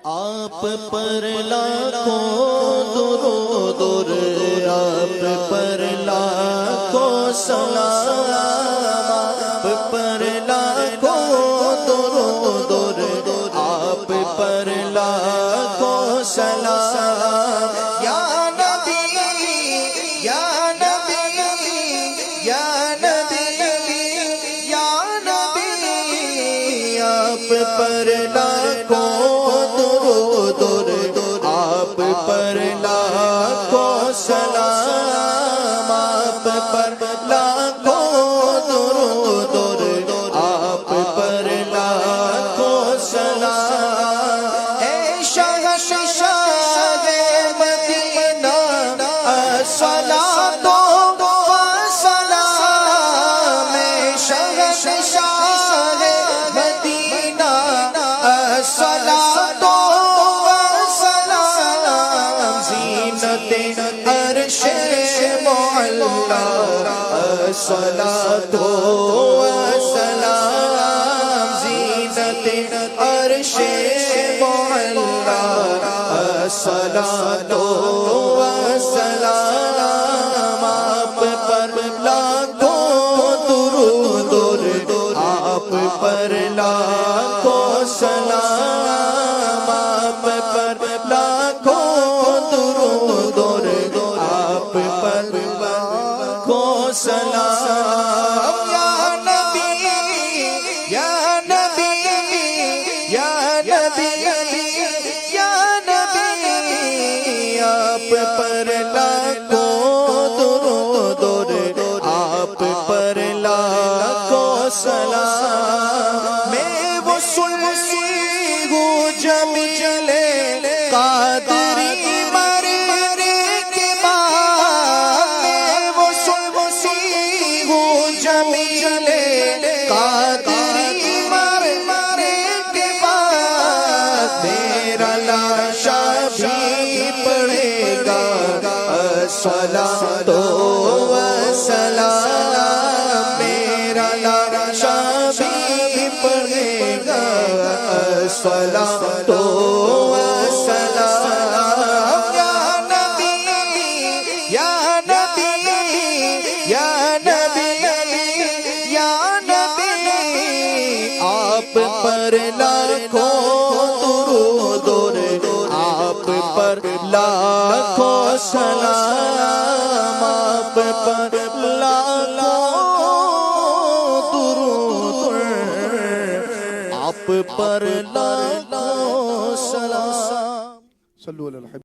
آپ پر لاکھوں درود آپ پر لاکھوں سلام آپ پر لاکھوں درود آپ پر لاکھوں سلام یا نبی یا نبی یا نبی یا نبی آپ پر لاکھوں آپ پر لاکھوں سلام آپ پر لاکھوں درود آپ پر لاکھوں سلام اے شہنشاہ مدینہ الصلاۃ والسلام اے شہنشاہ مدینہ الصلاۃ عرش معلا الصلاۃ والسلام زینت عرش معلا الصلاۃ والسلام آپ پر لاکھوں درود آپ پر لاکھوں سلام آپ پر لاکھوں درود آپ پر لاکھوں سلام یا نبی یا نبی یا نبی یا نبی آپ پر لاکھوں درود آپ پر لاکھوں سلام میں وہ سنی ہوں جب چلے قادری قادری مرنے کے بعد میرا لاشا بھی پڑے گا الصلاۃ والسلام میرا لاشا بھی پڑے گا الصلاۃ والسلام یا نبی یا نبی یا نبی آپ پر لاکھوں درود آپ پر لاکھوں سلام آپ پر لاکھوں درود آپ پر لاکھوں سلام صلو علی الحبیب